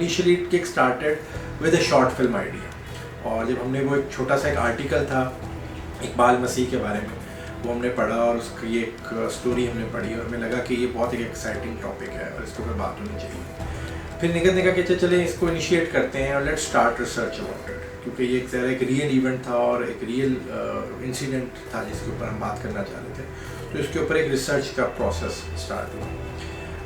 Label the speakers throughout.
Speaker 1: Initially it kick started with a short film idea, और जब हमने वो एक छोटा सा एक आर्टिकल था इकबाल मसीह के बारे में, वो हमने पढ़ा और उसकी एक स्टोरी हमने पढ़ी और हमें लगा कि ये बहुत एक एक्साइटिंग टॉपिक है और इसके ऊपर बात होनी चाहिए। फिर निकलने का कि चले इसको इनिशिएट करते हैं और let's start research about it, क्योंकि ये एक तरह एक रियल इवेंट था और एक रियल इंसिडेंट था जिसके ऊपर हम बात करना चाह रहे थे। तो इसके ऊपर एक रिसर्च का प्रोसेस स्टार्ट हुआ।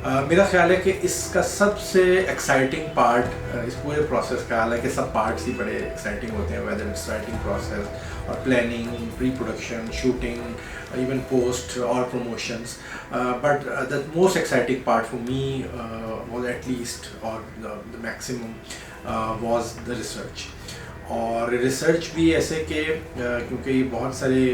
Speaker 1: मेरा ख्याल है कि इसका सबसे एक्साइटिंग पार्ट इस पूरे प्रोसेस का, हालांकि सब पार्ट्स ही बड़े एक्साइटिंग होते हैं, वेदर इट्स राइटिंग प्रोसेस और planning, pre production, shooting, even post और promotions, but the most exciting part for me was at least और the maximum was the research. और रिसर्च भी ऐसे कि क्योंकि बहुत सारे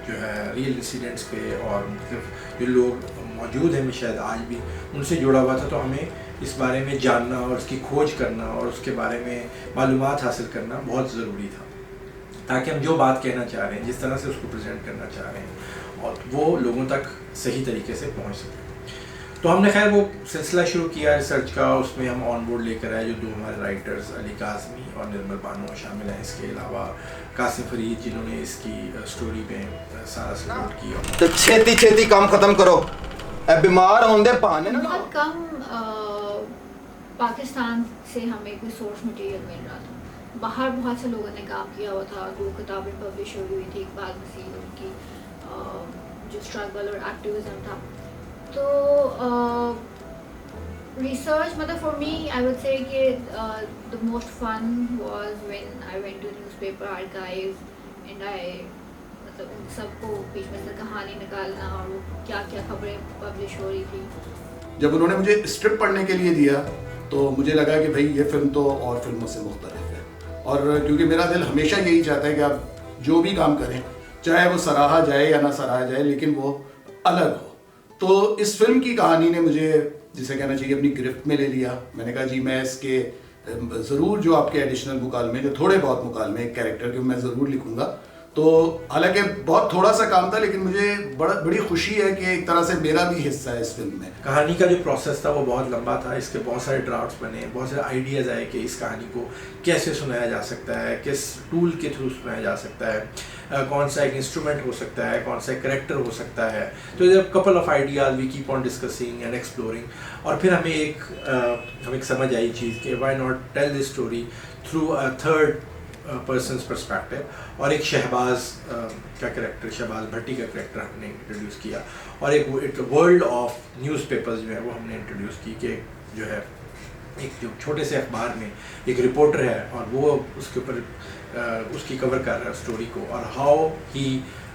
Speaker 1: जो है रियल इंसिडेंट्स पे और मतलब जो लोग मौजूद हैं शायद आज भी उनसे जुड़ा हुआ था, तो हमें इस बारे में जानना और उसकी खोज करना और उसके बारे में मालूमात हासिल करना बहुत ज़रूरी था, ताकि हम जो बात कहना चाह रहे हैं, जिस तरह से उसको प्रेजेंट करना चाह रहे हैं, और वो लोगों तक सही तरीके से पहुंच सके। तो हमने खैर वो सिलसिला शुरू किया रिसर्च का। उसमें हम ऑन बोर्ड लेकर आए जो 2 हमारे राइटर्स अली काज़मी और निर्मल बानो शामिल हैं। इसके अलावा कासिम फरीद जिन्होंने इसकी स्टोरी में सारा सपोर्ट किया।
Speaker 2: तो छेती छेती काम खत्म करो, बीमार होंदे पाने ना।
Speaker 3: बहुत कम पाकिस्तान से हमें कोई सोर्स मटेरियल मिल रहा था। बाहर बहुत से लोगों ने काम किया हुआ था, 2 किताबें पब्लिश हुई थी, इकबाल मसीह उनकी जो स्ट्रगल और एक्टिविज्म था। तो रिसर्च मतलब for me I would say that the most fun was when I went to newspaper archive and I मतलब उन सबको बीच में से कहानी निकालना और वो क्या क्या खबरें पब्लिश हो रही थी।
Speaker 4: जब उन्होंने मुझे स्क्रिप्ट पढ़ने के लिए दिया तो मुझे लगा कि भाई ये फिल्म तो और फिल्मों से मुख्तलिफ है, और क्योंकि मेरा दिल हमेशा यही चाहता है कि आप जो भी काम करें चाहे वो सराहा जाए या ना सराहा जाए लेकिन वो अलग हो। तो इस फिल्म की कहानी ने मुझे, जिसे कहना चाहिए, अपनी गिरफ्त में ले लिया। मैंने कहा जी मैं इसके ज़रूर जो आपके एडिशनल मुकालमे, जो थोड़े बहुत मुकालमे एक कैरेक्टर के, मैं ज़रूर लिखूंगा। तो हालांकि बहुत थोड़ा सा काम था लेकिन मुझे बड़ी खुशी है कि एक तरह से मेरा भी हिस्सा है इस फिल्म में।
Speaker 1: कहानी का जो प्रोसेस था वो बहुत लंबा था। इसके बहुत सारे ड्राफ्ट्स बने, बहुत सारे आइडियाज़ आए कि इस कहानी को कैसे सुनाया जा सकता है, किस टूल के थ्रू सुनाया जा सकता है, कौन सा एक इंस्ट्रूमेंट हो सकता है, कौन सा एक करेक्टर हो सकता है। तो इधर couple of ideas we keep on discussing and exploring, और फिर हमें एक समझ आई चीज़ कि why not tell this story through a third persons perspective. और एक शहबाज का कैरेक्टर, शहबाज भट्टी का कैरेक्टर हमने इंट्रोड्यूस किया, और एक वर्ल्ड ऑफ न्यूज़पेपर्स जो है वो हमने इंट्रोड्यूस की कि जो है एक जो छोटे से अखबार में एक रिपोर्टर है और वो उसके ऊपर उसकी कवर कर रहा है स्टोरी को, और how he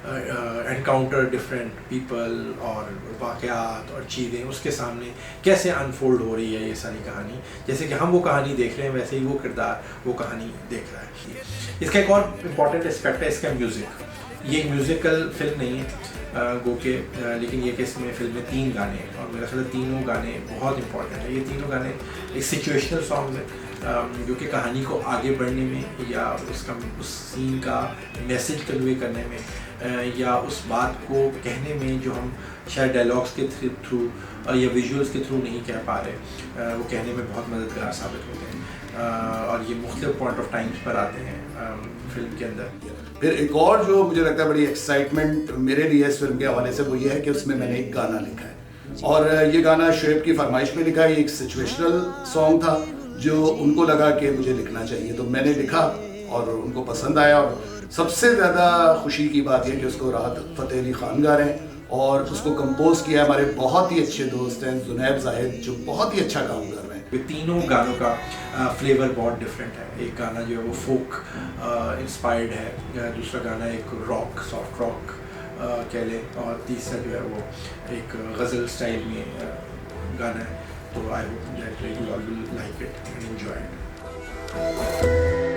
Speaker 1: encounter different people और वाक़यात और चीज़ें उसके सामने कैसे अनफोल्ड हो रही है ये सारी कहानी। जैसे कि हम वो कहानी देख रहे हैं वैसे ही वो किरदार वो कहानी देख रहा है। इसका एक और इम्पॉर्टेंट एस्पेक्ट है इसका म्यूज़िक। ये एक म्यूज़िकल फिल्म नहीं है गो के, लेकिन ये कि इसमें फिल्म में 3 गाने हैं और मेरा ख्याल तीनों गाने बहुत इंपॉर्टेंट है। ये तीनों गाने एक सिचुएशनल सॉन्ग है जो कि कहानी को आगे बढ़ने में या उस सीन का मैसेज कन्वे करने में या उस बात को कहने में जो हम शायद डायलॉग्स के थ्रू या विजुअल्स के थ्रू नहीं कह पा रहे, वो कहने में बहुत मददगार साबित होते हैं। और ये मुख्तलिफ पॉइंट ऑफ टाइम्स पर आते हैं फिल्म के अंदर।
Speaker 4: फिर एक और जो मुझे लगता है बड़ी एक्साइटमेंट मेरे लिए इस फिल्म के हवाले से वो ये है कि उसमें मैंने एक गाना लिखा है, और ये गाना शुएब की फरमाइश पे लिखा है। ये एक सिचुएशनल सॉन्ग था जो उनको लगा कि मुझे लिखना चाहिए, तो मैंने लिखा और उनको पसंद आया। और सबसे ज़्यादा खुशी की बात यह कि उसको राहत फ़तेह अली खान गा रहे हैं और उसको कंपोज किया हमारे बहुत ही अच्छे दोस्त हैं जुनैब जाहिद, जो बहुत ही अच्छा काम कर रहे हैं।
Speaker 1: ये तीनों गानों का फ्लेवर बहुत डिफरेंट है। एक गाना जो है वो फोक इंस्पायर्ड है, दूसरा गाना एक रॉक, सॉफ्ट रॉक कह लें, और तीसरा जो है वो एक गज़ल स्टाइल में गाना है। तो I hope that you all will like it and enjoy it.